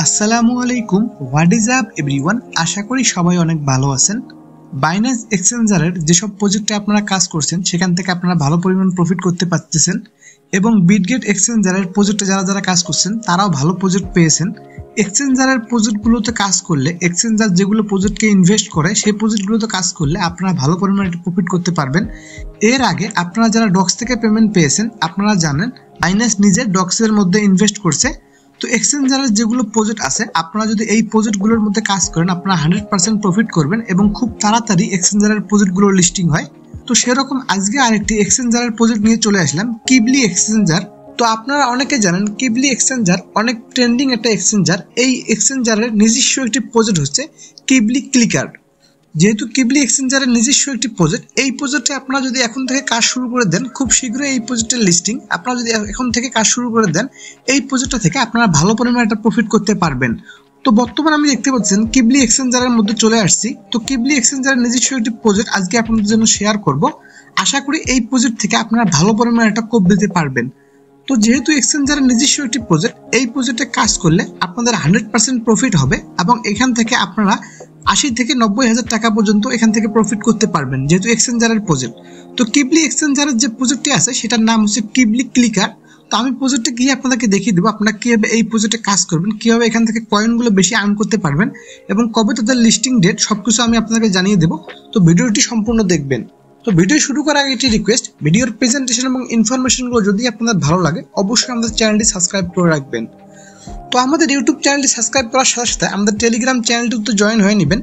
আসসালামু আলাইকুম, what is up everyone. আশা করি সবাই অনেক ভালো আছেন। বাইন্যান্স এক্সচেঞ্জারের যেসব প্রজেক্টে আপনারা কাজ করছেন সেখান থেকে আপনারা ভালো পরিমাণ প্রফিট করতে পারতেছেন এবং বিটগেট এক্সচেঞ্জারের প্রজেক্টে যারা যারা কাজ করছেন তারাও ভালো প্রজেক্ট পেয়েছেন। এক্সচেঞ্জারের প্রজেক্টগুলোতে কাজ করলে, এক্সচেঞ্জার যেগুলো প্রজেক্টকে ইনভেস্ট করে সেই প্রজেক্টগুলোতে কাজ করলে আপনারা ভালো পরিমাণে প্রফিট করতে পারবেন। এর আগে আপনারা যারা ডক্স থেকে পেমেন্ট পেয়েছেন আপনারা জানেন বাইন্যান্স নিজে ডক্সের মধ্যে ইনভেস্ট করছে। তো এক্সচেঞ্জারের যেগুলো প্রজেক্ট আছে আপনারা যদি এই প্রজেক্টগুলোর মধ্যে কাজ করেন আপনারা 100% প্রফিট করবেন এবং খুব তাড়াতাড়ি এক্সচেঞ্জারের প্রজেক্টগুলো লিস্টিং হয়। তো সেরকম আজকে আরেকটি এক্সচেঞ্জারের প্রজেক্ট নিয়ে চলে আসলাম, কিবলি এক্সচেঞ্জার। তো আপনারা অনেকে জানেন কিবলি এক্সচেঞ্জার অনেক ট্রেন্ডিং একটা এক্সচেঞ্জার। এই এক্সচেঞ্জারের নিজস্ব একটি প্রজেক্ট হচ্ছে কিবলি ক্লিকার। যেহেতু কিবলি এক্সচেঞ্জারের নিজস্ব একটি প্রজেক্ট, এই প্রজেক্টে আপনারা যদি এখন থেকে কাজ শুরু করে দেন খুব শীঘ্রই এই প্রজেক্টের লিস্টিং, আপনারা যদি এখন থেকে কাজ শুরু করে দেন এই প্রজেক্টটা থেকে আপনারা ভালো পরিমাণে একটা প্রফিট করতে পারবেন। তো বর্তমানে আমি দেখতে পাচ্ছেন কিবলি এক্সচেঞ্জারের মধ্যে চলে আসছি। তো কিবলি এক্সচেঞ্জারের নিজস্ব একটি প্রজেক্ট আজকে আপনাদের জন্য শেয়ার করব। আশা করি এই প্রজেক্ট থেকে আপনারা ভালো পরিমাণে একটা কোপ দিতে পারবেন। তো যেহেতু এক্সচেঞ্জারের নিজস্ব একটি প্রজেক্ট, এই প্রজেক্টে কাজ করলে আপনাদের 100% প্রফিট হবে এবং এখান থেকে আপনারা 80 থেকে 90 হাজার টাকা পর্যন্ত এখান থেকে প্রফিট করতে পারবেন যেহেতু এক্সচেঞ্জারের প্রজেক্ট। তো কিবলি এক্সচেঞ্জারের যে প্রজেক্টটি আছে সেটার নাম হচ্ছে কিবলি ক্লিকার। তো আমি প্রজেক্টে গিয়ে আপনাদেরকে দেখিয়ে দেবো আপনারা কিভাবে এই প্রজেক্টে কাজ করবেন, কিভাবে এখান থেকে কয়েনগুলো বেশি আর্ন করতে পারবেন এবং কবে তাদের লিস্টিং ডেট সবকিছু আমি আপনাদেরকে জানিয়ে দেবো। তো ভিডিওটি সম্পূর্ণ দেখবেন। তো ভিডিও শুরু করার আগে একটি রিকোয়েস্ট, ভিডিওর প্রেজেন্টেশন এবং ইনফরমেশনগুলো যদি আপনাদের ভালো লাগে অবশ্যই আমাদের চ্যানেলটি সাবস্ক্রাইব করে রাখবেন। তো আমাদের ইউটিউব চ্যানেলটি সাবস্ক্রাইব করার সাথে সাথে আমাদের টেলিগ্রাম চ্যানেলটিতে জয়েন হয়ে নেবেন।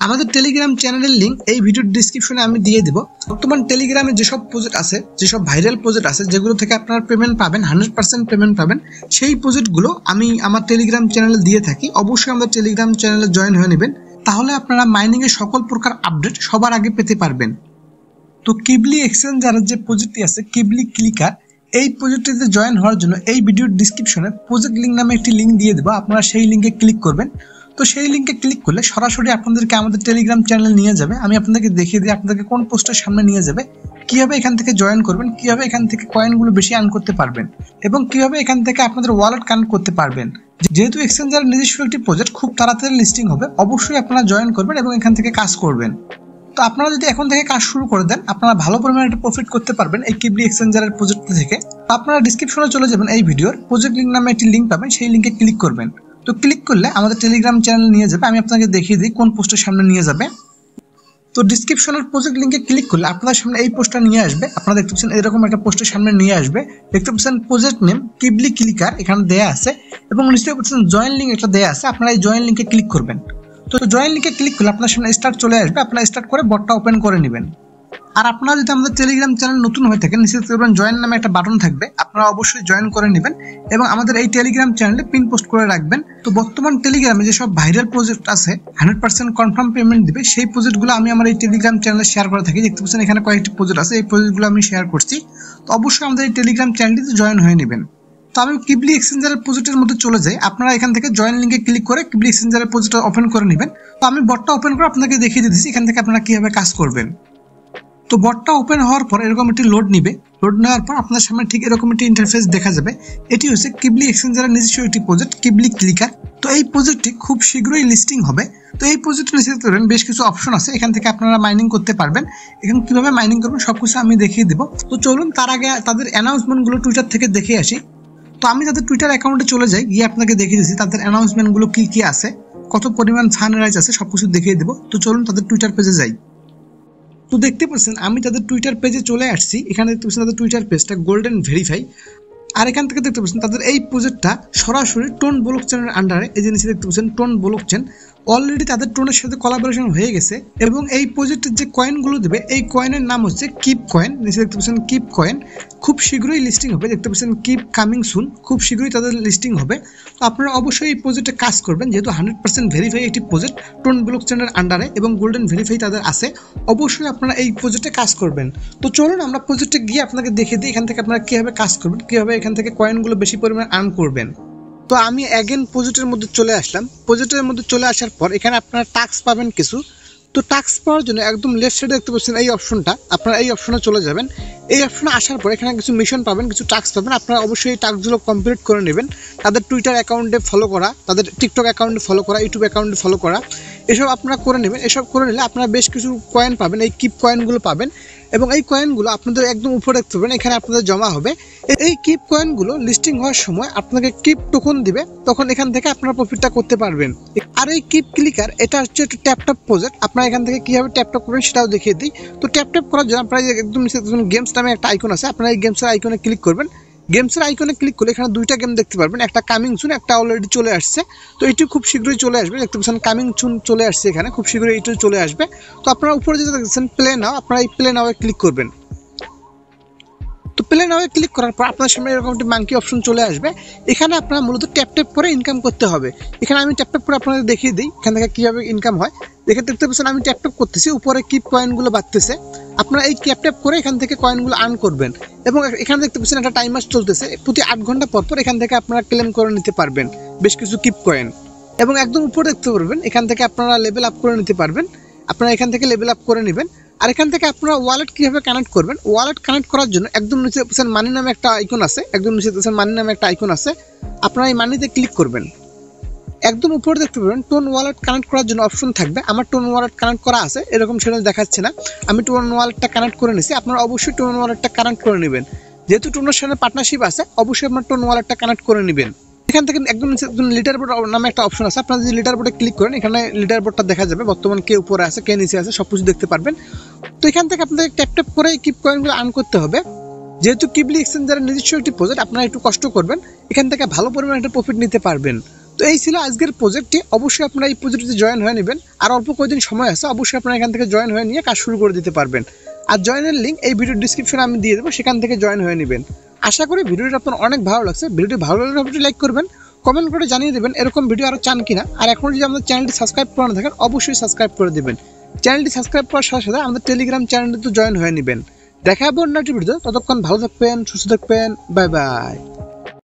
আমাদের টেলিগ্রাম চ্যানেলের লিংক এই ভিডিওর ডিসক্রিপশনে আমি দিয়ে দেবো। বর্তমান টেলিগ্রামে যেসব প্রজেক্ট আছে, যেসব ভাইরাল প্রজেক্ট আছে যেগুলো থেকে আপনারা পেমেন্ট পাবেন, 100% পেমেন্ট পাবেন, সেই প্রজেক্টগুলো আমি আমার টেলিগ্রাম চ্যানেলে দিয়ে থাকি। অবশ্যই আমাদের টেলিগ্রাম চ্যানেলে জয়েন হয়ে নেবেন, তাহলে আপনারা মাইনিং এর সকল প্রকার আপডেট সবার আগে পেতে পারবেন। তো কিবলি এক্সচেঞ্জারের যে প্রজেক্টটি আছে কিবলি ক্লিকার, এই প্রজেক্টটিতে জয়েন হওয়ার জন্য এই ভিডিওর ডিসক্রিপশনে প্রজেক্ট লিঙ্ক নামে একটি লিঙ্ক দিয়ে দেবো, আপনারা সেই লিঙ্কে ক্লিক করবেন। তো সেই লিঙ্কে ক্লিক করলে সরাসরি আপনাদেরকে আমাদের টেলিগ্রাম চ্যানেলে নিয়ে যাবে। আমি আপনাদেরকে দেখিয়ে দিই আপনাদেরকে কোন পোস্টের সামনে নিয়ে যাবে, কিভাবে এখান থেকে জয়েন করবেন, কিভাবে এখান থেকে কয়েনগুলো বেশি আর্ন করতে পারবেন এবং কিভাবে এখান থেকে আপনাদের ওয়ালেট কানেক্ট করতে পারবেন। যেহেতু এক্সচেঞ্জারের নিজস্ব একটি প্রজেক্ট খুব তাড়াতাড়ি লিস্টিং হবে, অবশ্যই আপনারা জয়েন করবেন এবং এখান থেকে কাজ করবেন। তো আপনারা যদি এখন থেকে কাজ শুরু করে দেন আপনারা ভালো পরিমাণে একটা প্রফিট করতে পারবেন এই কিবলি এক্সচেঞ্জারের প্রজেক্ট থেকে। আপনারা ডিসক্রিপশনে চলে যাবেন, এই ভিডিওর প্রজেক্ট লিঙ্ক নামে একটি লিঙ্ক পাবেন, সেই লিঙ্কে ক্লিক করবেন। তো ক্লিক করলে আমাদের টেলিগ্রাম চ্যানেল নিয়ে যাবে, আমি আপনাকে দেখিয়ে দিই কোন পোস্টের সামনে নিয়ে যাবে। তো ডিসক্রিপশনের প্রজেক্ট লিঙ্কে ক্লিক করলে আপনাদের সামনে এই পোস্টটা নিয়ে আসবে। আপনারা দেখতে পাচ্ছেন এরকম একটা পোস্টের সামনে নিয়ে আসবে। দেখতে পাচ্ছেন প্রজেক্ট নেম কিবলি ক্লিকার এখানে দেয়া আছে এবং নিচে পাচ্ছেন জয়েন লিঙ্ক এটা দেয়া আছে, আপনারা এই জয়েন লিঙ্কে ক্লিক করবেন। তো জয়েন লিঙ্কে ক্লিক করলে আপনার সামনে স্টার্ট চলে আসবে, আপনারা স্টার্ট করে বটটা ওপেন করে নেবেন। আর আপনারা যদি আমাদের টেলিগ্রাম চ্যানেল নতুন হয়ে থাকেন নিচে দেখবেন জয়েন নামে একটা বাটন থাকবে, আপনারা অবশ্যই জয়েন করে নেবেন এবং আমাদের এই টেলিগ্রাম চ্যানেলে পিন পোস্ট করে রাখবেন। তো বর্তমান টেলিগ্রামে যেসব ভাইরাল প্রজেক্ট আছে 100% কনফার্ম পেমেন্ট দিবে সেই প্রজেক্টগুলো আমি আমার এই টেলিগ্রাম চ্যানেলে শেয়ার করে থাকি। দেখতে পাচ্ছেন এখানে কয়েকটি প্রজেক্ট আছে, এই প্রজেক্টগুলো আমি শেয়ার করছি। তো অবশ্যই আমাদের এই টেলিগ্রাম চ্যানেলটিতে জয়েন হয়ে নেবেন। তো আমি কিবলি এক্সচেঞ্জারের প্রজেক্টের মধ্যে চলে যাই, আপনারা এখান থেকে জয়েন লিঙ্কে ক্লিক করে কিবলি এক্সচেঞ্জারের প্রজেক্টটা ওপেন করে নেবেন। তো আমি বটটা ওপেন করে আপনাকে দেখিয়ে দিচ্ছি এখান থেকে আপনারা কিভাবে কাজ করবেন। তো বটটা ওপেন হওয়ার পর এরকম একটি লোড নিবে, লোড নেওয়ার পর আপনার সামনে ঠিক এরকম একটি ইন্টারফেস দেখা যাবে। এটি হচ্ছে কিবলি এক্সচেঞ্জারের নিজস্ব একটি প্রজেক্ট কিবলি ক্লিকার। তো এই প্রজেক্টটি খুব শীঘ্রই লিস্টিং হবে। তো এই প্রজেক্টটি লিস্ট করবেন, বেশ কিছু অপশন আছে, এখান থেকে আপনারা মাইনিং করতে পারবেন। এখানে কিভাবে মাইনিং করবেন সবকিছু আমি দেখিয়ে দেবো। তো চলুন তার আগে তাদের অ্যানাউন্সমেন্টগুলো টুইটার থেকে দেখে আসি। তো আমি তাদের টুইটার অ্যাকাউন্টে চলে যাই, গিয়ে আপনাকে দেখিয়ে দিচ্ছি তাদের অ্যানাউন্সমেন্টগুলো কি কি আছে, কত পরিমাণ ফান্ড রাইজ আছে সবকিছু দেখিয়ে দেবো। তো চলুন তাদের টুইটার পেজে যাই। তো দেখতে পাচ্ছেন আমি তাদের টুইটার পেজে চলে আসছি, এখানে দেখতে পাচ্ছেন তাদের টুইটার পেজটা গোল্ডেন ভেরিফাই। আর এখান থেকে দেখতে পাচ্ছেন তাদের এই প্রজেক্টটা সরাসরি টোন ব্লকচেনের আন্ডারে, এই জিনিস দেখতে পাচ্ছেন টোন ব্লকচেন অলরেডি তাদের টোনের সাথে কোলাবোরেশন হয়ে গেছে এবং এই প্রজেক্টের যে কয়েনগুলো দেবে এই কয়েনের নাম হচ্ছে কিপ কয়েন। নিচে দেখতে পাচ্ছেন কিপ কয়েন, খুব শীঘ্রই লিস্টিং হবে। দেখতে পাচ্ছেন কিপ কামিং সুন, খুব শীঘ্রই তাদের লিস্টিং হবে। তো আপনারা অবশ্যই এই প্রজেক্টে কাজ করবেন, যেহেতু 100% ভেরিফাই একটি প্রজেক্ট টোন ব্লকচেনের আন্ডারে এবং গোল্ডেন ভেরিফাই তাদের আছে, অবশ্যই আপনারা এই প্রজেক্টে কাজ করবেন। তো চলুন আমরা প্রজেক্টে গিয়ে আপনাকে দেখিয়ে দিই এখান থেকে আপনারা কিভাবে কাজ করবেন, কিভাবে এখান থেকে কয়েনগুলো বেশি পরিমাণে আর্ন করবেন। তো আমি অ্যাগেন প্রজেক্টের মধ্যে চলে আসলাম। প্রজেক্টের মধ্যে চলে আসার পর এখানে আপনারা টাস্ক পাবেন কিছু। তো টাস্ক পাওয়ার জন্য একদম লেফট সাইডে দেখতে পাচ্ছেন এই অপশনটা, আপনারা এই অপশনে চলে যাবেন। এই অপশনে আসার পর এখানে কিছু মিশন পাবেন, কিছু টাস্ক পাবেন, আপনারা অবশ্যই এই টাস্কগুলো কমপ্লিট করে নেবেন। তাদের টুইটার অ্যাকাউন্টে ফলো করা, তাদের টিকটক অ্যাকাউন্টে ফলো করা, ইউটিউব অ্যাকাউন্টে ফলো করা, এসব আপনারা করে নেবেন। এসব করে নিলে আপনারা বেশ কিছু কয়েন পাবেন, এই কিপ কয়েনগুলো পাবেন এবং এই কয়েনগুলো আপনাদের একদম উপরে দেখতে পাবেন এখানে আপনাদের জমা হবে। এই কিপ কয়েনগুলো লিস্টিং হওয়ার সময় আপনাকে কিপ টোকন দিবে, তখন এখান থেকে আপনারা প্রফিটটা করতে পারবেন। আর এই কিপ ক্লিকার এটা হচ্ছে একটা ট্যাপ প্রজেক্ট, আপনারা এখান থেকে কিভাবে ট্যাপ করবেন সেটাও দেখিয়ে দিই। তো ট্যাপ করার জন্য আপনারা একদম গেমস নামে একটা আইকন আছে, আপনারা এই গেমসের আইকনে ক্লিক করবেন। গেমসের আইকনে ক্লিক করলে এখানে দুইটা গেম দেখতে পারবেন, একটা কামিং সুন, একটা অলরেডি চলে আসছে। তো এটি খুব শীঘ্রই চলে আসবে, দেখতে পাচ্ছেন কামিং সুন চলে আসছে এখানে, খুব শীঘ্রই এটি চলে আসবে। তো আপনারা উপরে যেটা দেখছেন প্লে নাও, আপনারা এই প্লে নাও ক্লিক করবেন। তো প্লে নাও ক্লিক করার পর আপনার সামনে এরকম একটি মাঙ্কি অপশন চলে আসবে। এখানে আপনারা মূলত ট্যাপ করে ইনকাম করতে হবে। এখানে আমি ট্যাপ করে আপনাদের দেখিয়ে দিই এখান থেকে কীভাবে ইনকাম হয়। দেখতে পাচ্ছেন আমি ট্যাপ করতেছি, উপরে কিপ কয়েনগুলো বাড়তেছে। আপনারা এই ট্যাপ করে এখান থেকে কয়েনগুলো আর্ন করবেন এবং এখানে দেখতে পাচ্ছেন একটা টাইমার চলতেছে, প্রতি 8 ঘন্টা পর এখান থেকে আপনারা ক্লেম করে নিতে পারবেন বেশ কিছু কিপ কয়েন। এবং একদম উপরে দেখতে পারবেন এখান থেকে আপনারা লেভেল আপ করে নিতে পারবেন, আপনারা এখান থেকে লেভেল আপ করে নেবেন। আর এখান থেকে আপনারা ওয়ালেট কীভাবে কানেক্ট করবেন, ওয়ালেট কানেক্ট করার জন্য একদম নিচে দেখছেন মানি নামে একটা আইকন আছে, একদম নিচে দেখছেন মানি নামে একটা আইকন আছে, আপনারা এই মানিতে ক্লিক করবেন। একদম উপরে দেখতে পাবেন টোন ওয়ালেট কানেক্ট করার জন্য অপশন থাকবে, আমার টোন ওয়ালেট কানেক্ট করা আছে, এরকম সেটা দেখাচ্ছে না, আমি টোন ওয়ালেটটা কানেক্ট করে নিয়েছি। আপনারা অবশ্যই টোন ওয়ালেটটা কানেক্ট করে নেবেন, যেহেতু টোনের সাথে পার্টনারশিপ আছে অবশ্যই আপনার টোন ওয়ালেটটা কানেক্ট করে নেবেন। এখান থেকে একদম লিডার বোর্ড নামে একটা অপশন আছে, আপনারা যদি লিডার বোর্ডে ক্লিক করেন এখানে লিডার বোর্ডটা দেখা যাবে, বর্তমান কে উপরে আছে কে নিচে আছে সব কিছু দেখতে পারবেন। তো এখান থেকে আপনাদের ট্যাপ করে কিপ কয়েনগুলো আর্ন করতে হবে। যেহেতু কিবলি এক্সচেঞ্জারের নিজস্ব একটি প্রজেক্ট, আপনারা একটু কষ্ট করবেন, এখান থেকে ভালো পরিমাণে একটা প্রফিট নিতে পারবেন। তো এই ছিল আজকের প্রজেক্টটি, অবশ্যই আপনারা এই প্রজেক্টে জয়েন হয়ে নেবেন। আর অল্প কয়েকদিন সময় আছে, অবশ্যই আপনারা এখান থেকে জয়েন হয়ে নিয়ে কাজ শুরু করে দিতে পারবেন। আর জয়েনের লিঙ্ক এই ভিডিওর ডিসক্রিপশনে আমি দিয়ে দেবো, সেখান থেকে জয়েন হয়ে নেবেন। আশা করি ভিডিওটা আপনার অনেক ভালো লাগছে। ভিডিওটি ভালো লাগলে অবশ্যই লাইক করবেন, কমেন্ট করে জানিয়ে দেবেন এরকম ভিডিও আরও চান কিনা। আর এখন যদি আমাদের চ্যানেলটি সাবস্ক্রাইব করে না থাকেন অবশ্যই সাবস্ক্রাইব করে দেবেন। চ্যানেলটি সাবস্ক্রাইব করার সাথে সাথে আমাদের টেলিগ্রাম চ্যানেলটি তো জয়েন হয়ে নেবেন। দেখা হবে অন্য একটি ভিডিও, ততক্ষণ ভালো থাকবেন, সুস্থ থাকবেন, বাই বাই।